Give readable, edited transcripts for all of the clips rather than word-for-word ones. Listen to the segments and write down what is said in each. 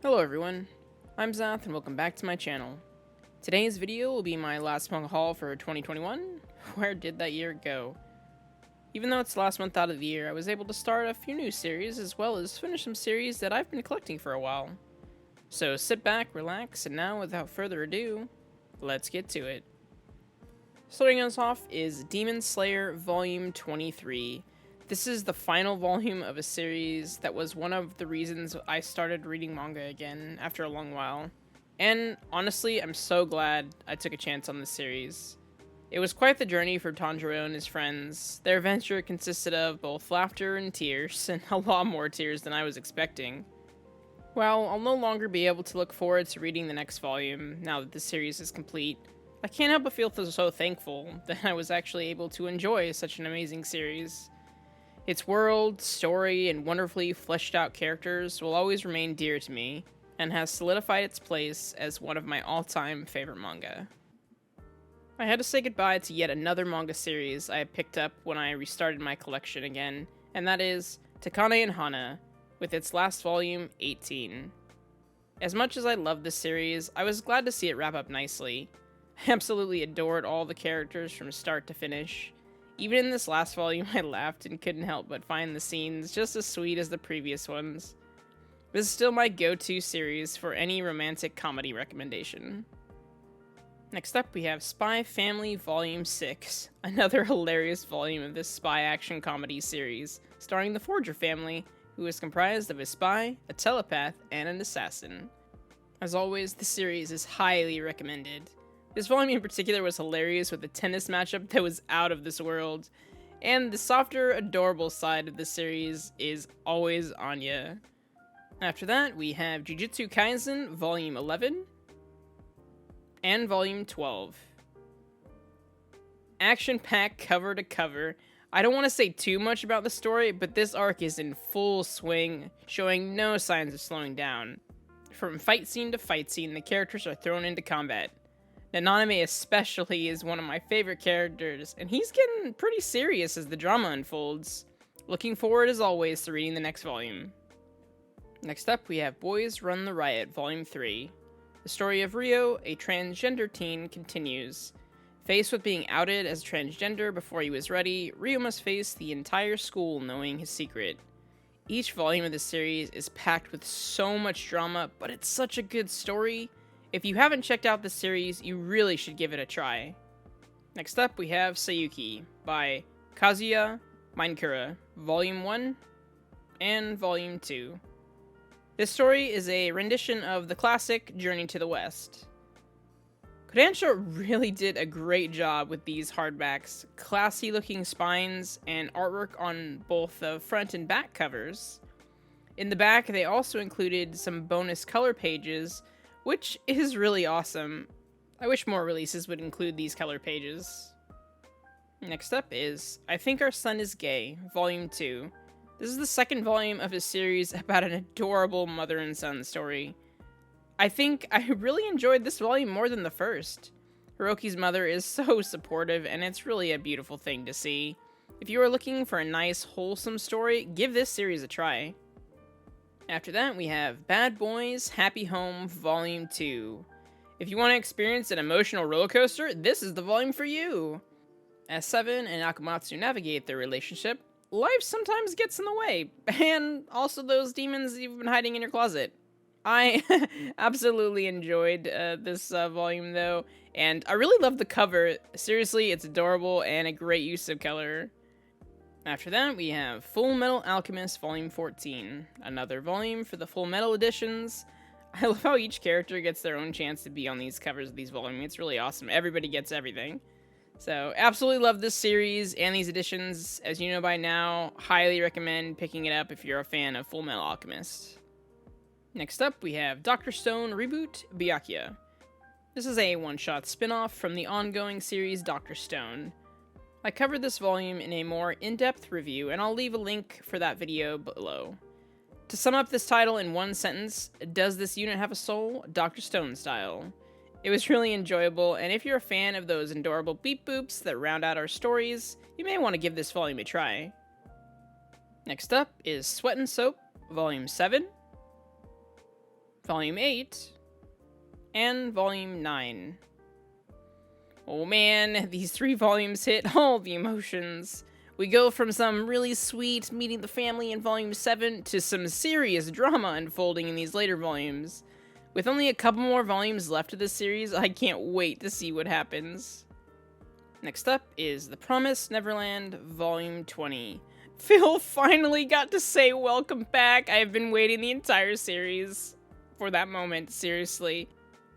Hello everyone, I'm Zath and welcome back to my channel. Today's video will be my last Manga Haul for 2021. Where did that year go? Even though it's the last month out of the year, I was able to start a few new series as well as finish some series that I've been collecting for a while. So sit back, relax, and now without further ado, let's get to it. Starting us off is Demon Slayer Volume 23. This is the final volume of a series that was one of the reasons I started reading manga again after a long while. And honestly, I'm so glad I took a chance on this series. It was quite the journey for Tanjiro and his friends. Their adventure consisted of both laughter and tears, and a lot more tears than I was expecting. While I'll no longer be able to look forward to reading the next volume now that the series is complete, I can't help but feel so thankful that I was actually able to enjoy such an amazing series. Its world, story, and wonderfully fleshed out characters will always remain dear to me, and has solidified its place as one of my all-time favorite manga. I had to say goodbye to yet another manga series I had picked up when I restarted my collection again, and that is Takana Hana, with its last volume, 18. As much as I love this series, I was glad to see it wrap up nicely. I absolutely adored all the characters from start to finish. Even in this last volume, I laughed and couldn't help but find the scenes just as sweet as the previous ones. This is still my go-to series for any romantic comedy recommendation. Next up, we have Spy Family Volume 6, another hilarious volume of this spy action comedy series, starring the Forger family, who is comprised of a spy, a telepath, and an assassin. As always, the series is highly recommended. This volume in particular was hilarious with a tennis matchup that was out of this world, and the softer, adorable side of the series is always Anya. After that, we have Jujutsu Kaisen Volume 11 and Volume 12. Action-packed cover to cover. I don't want to say too much about the story, but this arc is in full swing, showing no signs of slowing down. From fight scene to fight scene, the characters are thrown into combat. Naname especially is one of my favorite characters, and he's getting pretty serious as the drama unfolds. Looking forward as always to reading the next volume. Next up, we have Boys Run The Riot, Volume 3. The story of Ryo, a transgender teen, continues. Faced with being outed as transgender before he was ready, Ryo must face the entire school knowing his secret. Each volume of the series is packed with so much drama, but it's such a good story. If you haven't checked out the series, you really should give it a try. Next up, we have Sayuki by Kazuya Mindkura, Volume 1 and Volume 2. This story is a rendition of the classic Journey to the West. Kodansha really did a great job with these hardbacks, classy looking spines, and artwork on both the front and back covers. In the back, they also included some bonus color pages, which is really awesome. I wish more releases would include these color pages. Next up is I Think Our Son Is Gay, Volume 2. This is the second volume of a series about an adorable mother and son story. I think I really enjoyed this volume more than the first. Hiroki's mother is so supportive, and it's really a beautiful thing to see. If you are looking for a nice, wholesome story, give this series a try. After that, we have Bad Boys Happy Home Volume 2. If you want to experience an emotional roller coaster, this is the volume for you. As Seven and Akamatsu navigate their relationship, life sometimes gets in the way, and also those demons you've been hiding in your closet. I absolutely enjoyed this volume though, and I really love the cover. Seriously, it's adorable and a great use of color. After that, we have Fullmetal Alchemist Volume 14, another volume for the Fullmetal editions. I love how each character gets their own chance to be on these covers of these volumes. It's really awesome. Everybody gets everything. So, absolutely love this series and these editions. As you know by now, highly recommend picking it up if you're a fan of Fullmetal Alchemist. Next up, we have Dr. Stone Reboot Byakuya. This is a one-shot spin-off from the ongoing series Dr. Stone. I covered this volume in a more in-depth review, and I'll leave a link for that video below. To sum up this title in one sentence, does this unit have a soul? Dr. Stone style. It was really enjoyable, and if you're a fan of those adorable beep boops that round out our stories, you may want to give this volume a try. Next up is Sweat and Soap, Volume 7. Volume 8, and Volume 9. Oh man, these 3 volumes hit all the emotions. We go from some really sweet meeting the family in Volume 7 to some serious drama unfolding in these later volumes. With only a couple more volumes left of this series, I can't wait to see what happens. Next up is The Promise Neverland Volume 20. Phil finally got to say welcome back. I have been waiting the entire series for that moment, seriously.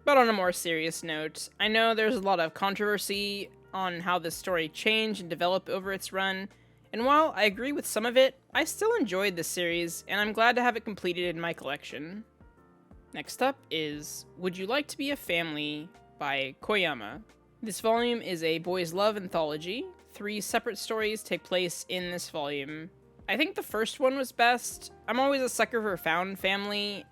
But on a more serious note, I know there's a lot of controversy on how this story changed and developed over its run, and while I agree with some of it, I still enjoyed this series, and I'm glad to have it completed in my collection. Next up is Would You Like to Be a Family by Koyama. This volume is a boys' love anthology. 3 separate stories take place in this volume. I think the first one was best. I'm always a sucker for found family,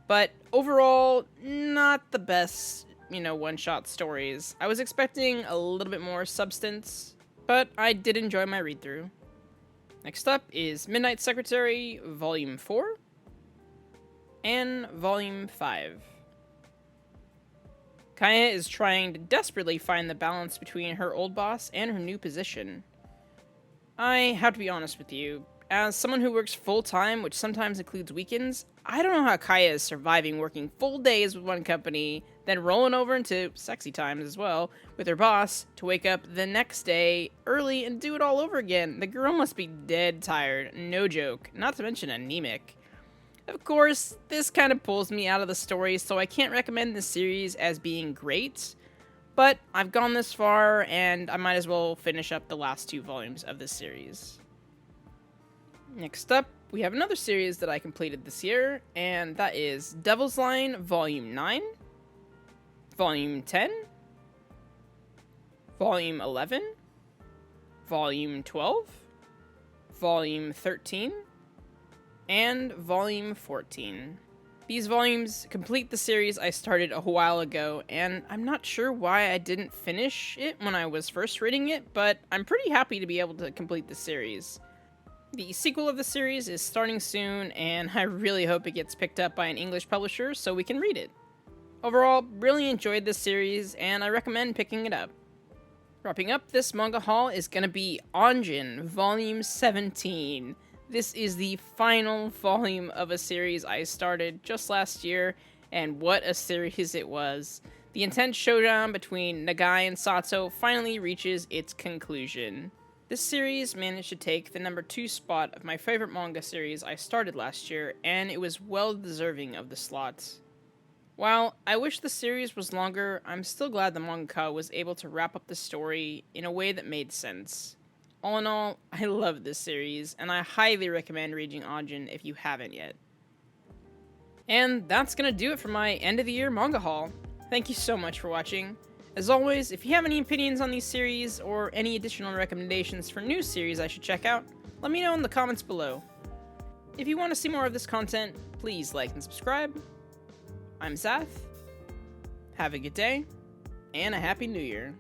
but overall, not the best, one-shot stories. I was expecting a little bit more substance, but I did enjoy my read-through. Next up is Midnight Secretary, Volume 4, and Volume 5. Kaya is trying to desperately find the balance between her old boss and her new position. I have to be honest with you. As someone who works full-time, which sometimes includes weekends, I don't know how Kaya is surviving working full days with one company, then rolling over into sexy times as well, with her boss, to wake up the next day early and do it all over again. The girl must be dead tired, no joke, not to mention anemic. Of course, this kind of pulls me out of the story, so I can't recommend this series as being great, but I've gone this far, and I might as well finish up the last 2 volumes of this series. Next up, we have another series that I completed this year, and that is Devil's Line Volume 9, Volume 10, Volume 11, Volume 12, Volume 13, and Volume 14. These volumes complete the series I started a while ago, and I'm not sure why I didn't finish it when I was first reading it, but I'm pretty happy to be able to complete the series. The sequel of the series is starting soon, and I really hope it gets picked up by an English publisher so we can read it. Overall, really enjoyed this series, and I recommend picking it up. Wrapping up this manga haul is going to be Anjin, Volume 17. This is the final volume of a series I started just last year, and what a series it was. The intense showdown between Nagai and Sato finally reaches its conclusion. This series managed to take the number 2 spot of my favorite manga series I started last year, and it was well deserving of the slot. While I wish the series was longer, I'm still glad the mangaka was able to wrap up the story in a way that made sense. All in all, I love this series, and I highly recommend reading Anjin if you haven't yet. And that's gonna do it for my end of the year manga haul. Thank you so much for watching. As always, if you have any opinions on these series, or any additional recommendations for new series I should check out, let me know in the comments below. If you want to see more of this content, please like and subscribe. I'm Zath. Have a good day, and a Happy New Year.